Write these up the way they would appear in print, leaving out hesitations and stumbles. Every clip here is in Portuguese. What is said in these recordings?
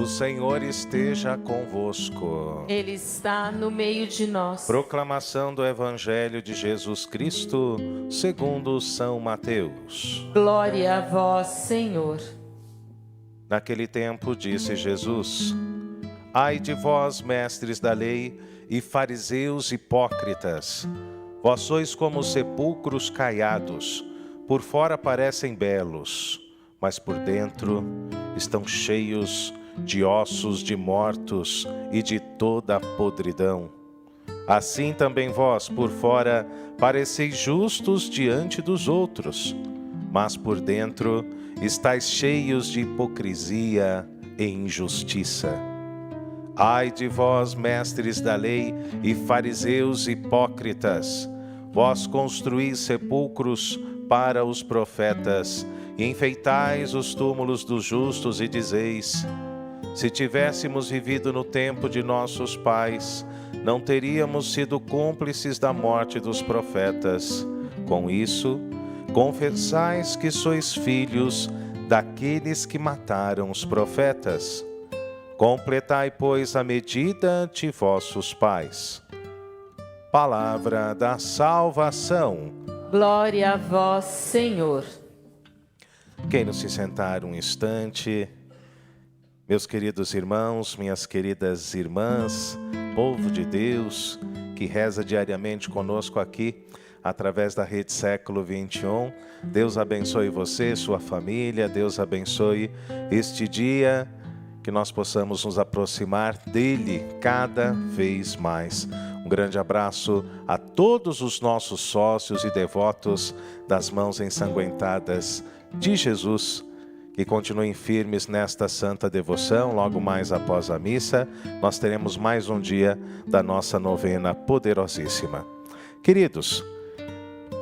O Senhor esteja convosco. Ele está no meio de nós. Proclamação do Evangelho de Jesus Cristo, segundo São Mateus. Glória a vós, Senhor. Naquele tempo disse Jesus: Ai de vós, mestres da lei e fariseus hipócritas! Vós sois como sepulcros caiados, por fora parecem belos, mas por dentro estão cheios de ossos de mortos e de toda a podridão. Assim também vós, por fora, pareceis justos diante dos outros, mas por dentro estáis cheios de hipocrisia e injustiça. Ai de vós, mestres da lei e fariseus hipócritas! Vós construís sepulcros para os profetas e enfeitais os túmulos dos justos e dizeis: se tivéssemos vivido no tempo de nossos pais, não teríamos sido cúmplices da morte dos profetas. Com isso, confessais que sois filhos daqueles que mataram os profetas. Completai, pois, a medida de vossos pais. Palavra da salvação. Glória a vós, Senhor. Queiram se sentar um instante. Meus queridos irmãos, minhas queridas irmãs, povo de Deus que reza diariamente conosco aqui através da Rede Século XXI, Deus abençoe você, sua família, Deus abençoe este dia, que nós possamos nos aproximar dele cada vez mais. Um grande abraço a todos os nossos sócios e devotos das mãos ensanguentadas de Jesus, que continuem firmes nesta santa devoção. Logo mais após a missa, nós teremos mais um dia da nossa novena poderosíssima. Queridos,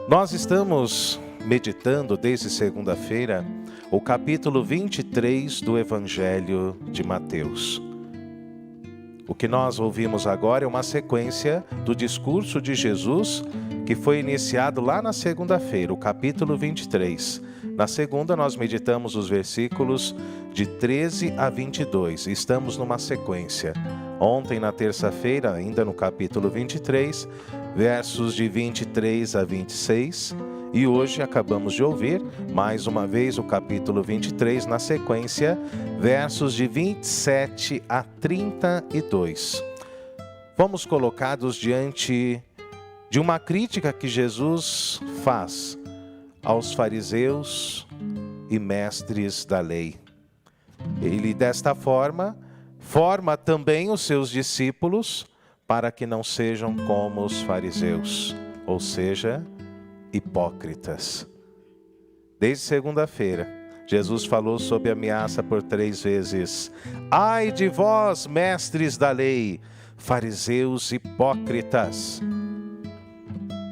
nós estamos meditando desde segunda-feira o capítulo 23 do Evangelho de Mateus. O que nós ouvimos agora é uma sequência do discurso de Jesus que foi iniciado lá na segunda-feira, o capítulo 23. Na segunda, nós meditamos os versículos de 13 a 22. Estamos numa sequência. Ontem, na terça-feira, ainda no capítulo 23, versos de 23 a 26. E hoje acabamos de ouvir, mais uma vez, o capítulo 23, na sequência, versos de 27 a 32. Fomos colocados diante de uma crítica que Jesus faz aos fariseus e mestres da lei. Ele, desta forma, forma também os seus discípulos para que não sejam como os fariseus, ou seja, hipócritas. Desde segunda-feira, Jesus falou sob ameaça por 3 vezes: ai de vós, mestres da lei, fariseus hipócritas!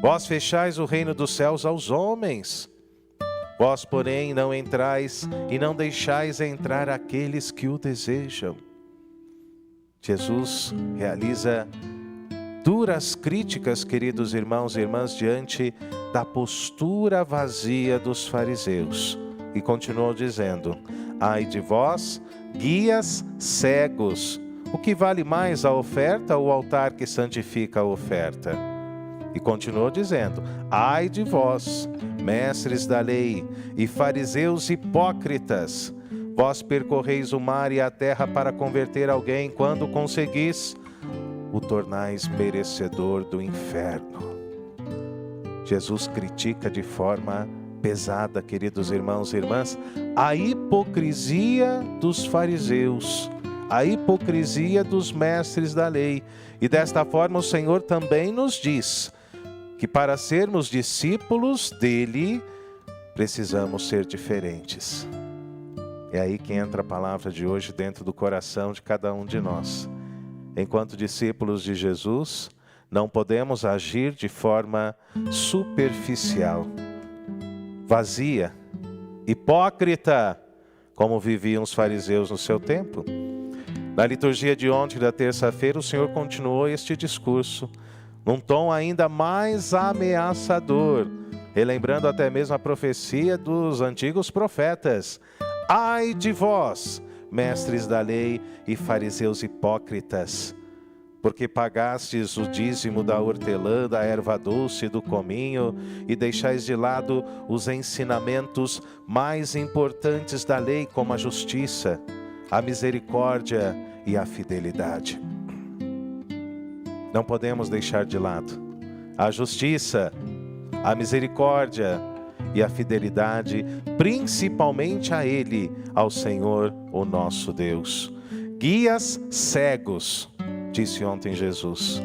Vós fechais o reino dos céus aos homens. Vós, porém, não entrais e não deixais entrar aqueles que o desejam. Jesus realiza duras críticas, queridos irmãos e irmãs, diante da postura vazia dos fariseus. E continuou dizendo: ai de vós, guias cegos! O que vale mais, a oferta ou o altar que santifica a oferta? E continuou dizendo: ai de vós, mestres da lei e fariseus hipócritas! Vós percorreis o mar e a terra para converter alguém, quando conseguis, o tornais merecedor do inferno. Jesus critica de forma pesada, queridos irmãos e irmãs, a hipocrisia dos fariseus, a hipocrisia dos mestres da lei. E desta forma o Senhor também nos diz que para sermos discípulos dele, precisamos ser diferentes. É aí que entra a palavra de hoje dentro do coração de cada um de nós. Enquanto discípulos de Jesus, não podemos agir de forma superficial, vazia, hipócrita, como viviam os fariseus no seu tempo. Na liturgia de ontem, da terça-feira, o Senhor continuou este discurso, num tom ainda mais ameaçador, relembrando até mesmo a profecia dos antigos profetas. Ai de vós, mestres da lei e fariseus hipócritas, porque pagastes o dízimo da hortelã, da erva doce e do cominho, e deixais de lado os ensinamentos mais importantes da lei, como a justiça, a misericórdia e a fidelidade. Não podemos deixar de lado a justiça, a misericórdia e a fidelidade, principalmente a Ele, ao Senhor, o nosso Deus. Guias cegos, disse ontem Jesus,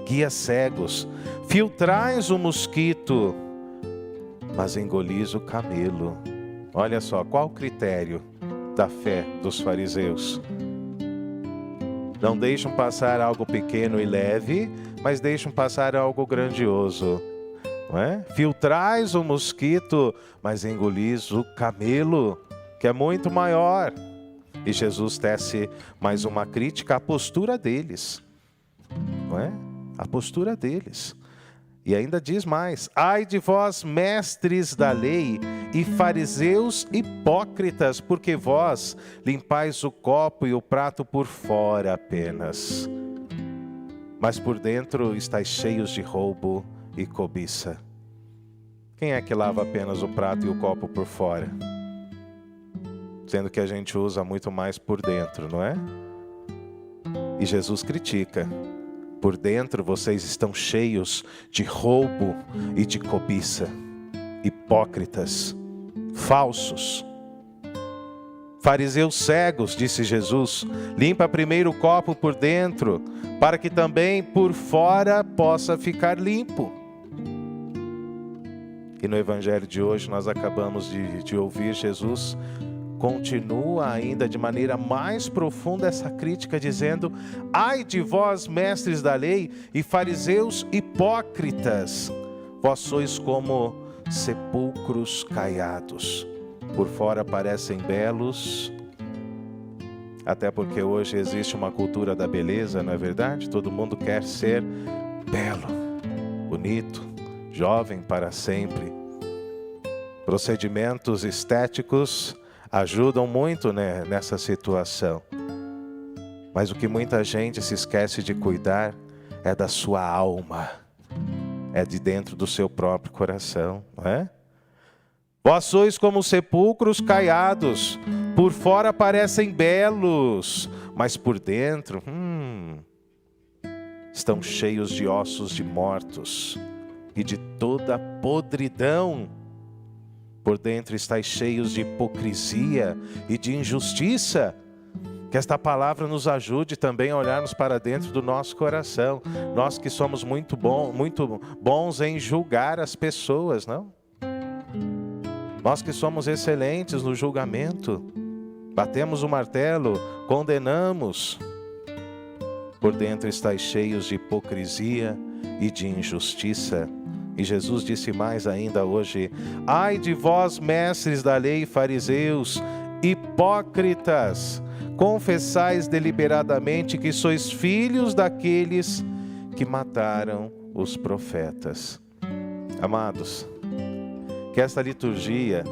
guias cegos, filtrais o mosquito, mas engolis o camelo. Olha só, qual o critério da fé dos fariseus? Não deixam passar algo pequeno e leve, mas deixam passar algo grandioso. Não é? Filtrais o mosquito, mas engolis o camelo, que é muito maior. E Jesus tece mais uma crítica à postura deles. Não é? A postura deles. E ainda diz mais: ai de vós, mestres da lei e fariseus hipócritas, porque vós limpais o copo e o prato por fora apenas, mas por dentro estáis cheios de roubo e cobiça. Quem é que lava apenas o prato e o copo por fora? Sendo que a gente usa muito mais por dentro, não é? E Jesus critica: por dentro vocês estão cheios de roubo e de cobiça. Hipócritas, falsos. Fariseus cegos, disse Jesus, limpa primeiro o copo por dentro, para que também por fora possa ficar limpo. E no evangelho de hoje nós acabamos de ouvir Jesus continua ainda de maneira mais profunda essa crítica, dizendo: ai de vós, mestres da lei e fariseus hipócritas, vós sois como sepulcros caiados, por fora parecem belos, até porque hoje existe uma cultura da beleza, não é verdade? Todo mundo quer ser belo, bonito, jovem para sempre. Procedimentos estéticos ajudam muito, né, nessa situação. Mas o que muita gente se esquece de cuidar é da sua alma. É de dentro do seu próprio coração, não é? Vós sois como sepulcros caiados, por fora parecem belos, mas por dentro, estão cheios de ossos de mortos e de toda podridão. Por dentro estáis cheios de hipocrisia e de injustiça. Que esta palavra nos ajude também a olharmos para dentro do nosso coração. Nós que somos muito bons em julgar as pessoas, não? Nós que somos excelentes no julgamento. Batemos o martelo, condenamos. Por dentro estáis cheios de hipocrisia e de injustiça. E Jesus disse mais ainda hoje: ai de vós, mestres da lei e fariseus, hipócritas, confessais deliberadamente que sois filhos daqueles que mataram os profetas. Amados, que esta liturgia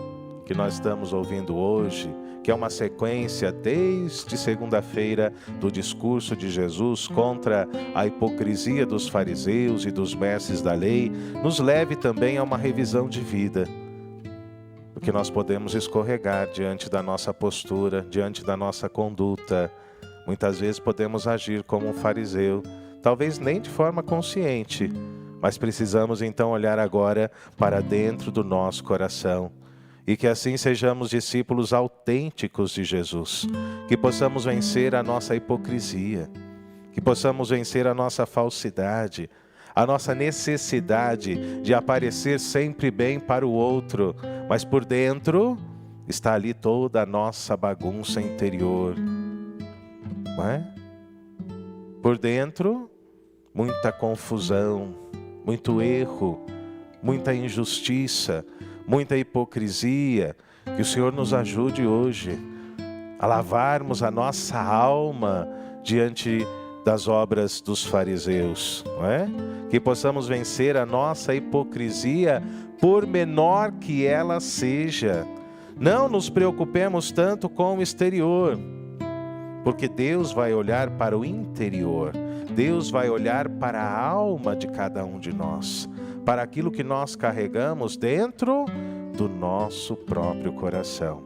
que nós estamos ouvindo hoje, que é uma sequência desde segunda-feira do discurso de Jesus contra a hipocrisia dos fariseus e dos mestres da lei, nos leve também a uma revisão de vida. Porque nós podemos escorregar diante da nossa postura, diante da nossa conduta. Muitas vezes podemos agir como um fariseu, talvez nem de forma consciente, mas precisamos então olhar agora para dentro do nosso coração. E que assim sejamos discípulos autênticos de Jesus, que possamos vencer a nossa hipocrisia, que possamos vencer a nossa falsidade, a nossa necessidade de aparecer sempre bem para o outro, mas por dentro está ali toda a nossa bagunça interior, não é? Por dentro, muita confusão, muito erro, muita injustiça, muita hipocrisia. Que o Senhor nos ajude hoje a lavarmos a nossa alma diante das obras dos fariseus, não é? Que possamos vencer a nossa hipocrisia, por menor que ela seja. Não nos preocupemos tanto com o exterior, Porque Deus vai olhar para o interior, Deus vai olhar para a alma de cada um de nós, para aquilo que nós carregamos dentro do nosso próprio coração.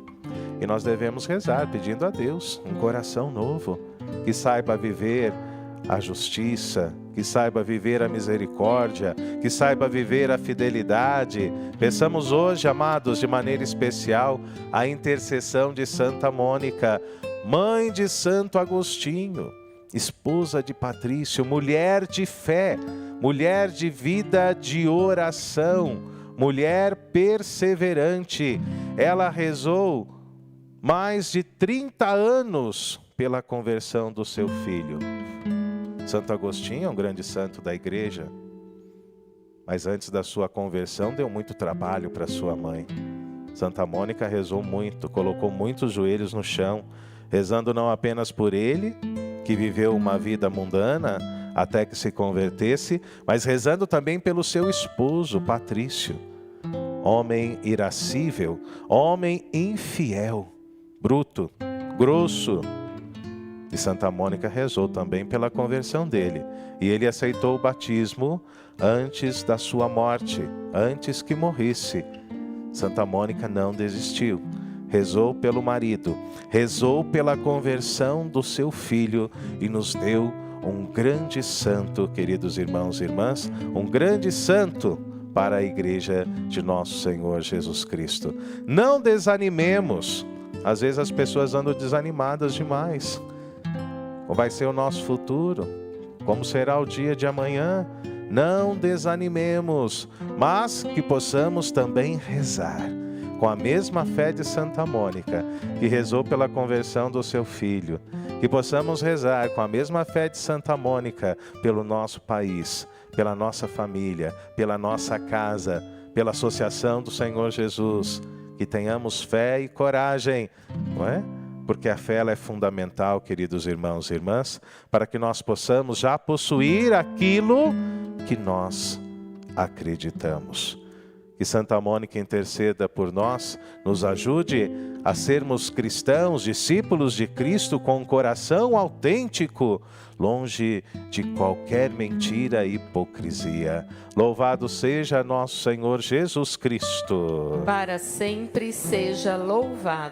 E nós devemos rezar pedindo a Deus um coração novo, que saiba viver a justiça, que saiba viver a misericórdia, que saiba viver a fidelidade. Peçamos hoje, amados, de maneira especial, a intercessão de Santa Mônica, mãe de Santo Agostinho, esposa de Patrício, mulher de fé, mulher de vida de oração, mulher perseverante. Ela rezou mais de 30 anos pela conversão do seu filho. Santo Agostinho é um grande santo da igreja, mas antes da sua conversão deu muito trabalho para sua mãe. Santa Mônica rezou muito, colocou muitos joelhos no chão, rezando não apenas por ele, que viveu uma vida mundana até que se convertesse, mas rezando também pelo seu esposo, Patrício, homem irascível, homem infiel, bruto, grosso. E Santa Mônica rezou também pela conversão dele. E ele aceitou o batismo antes da sua morte, antes que morresse. Santa Mônica não desistiu. Rezou pelo marido, rezou pela conversão do seu filho e nos deu um grande santo, queridos irmãos e irmãs, um grande santo para a igreja de nosso Senhor Jesus Cristo. Não desanimemos. Às vezes as pessoas andam desanimadas demais. Como vai ser o nosso futuro? Como será o dia de amanhã? Não desanimemos, mas que possamos também rezar com a mesma fé de Santa Mônica, que rezou pela conversão do seu filho. Que possamos rezar com a mesma fé de Santa Mônica pelo nosso país, pela nossa família, pela nossa casa, pela associação do Senhor Jesus. Que tenhamos fé e coragem, não é? Porque a fé ela é fundamental, queridos irmãos e irmãs, para que nós possamos já possuir aquilo que nós acreditamos. Que Santa Mônica interceda por nós, nos ajude a sermos cristãos, discípulos de Cristo com um coração autêntico, longe de qualquer mentira e hipocrisia. Louvado seja nosso Senhor Jesus Cristo. Para sempre seja louvado.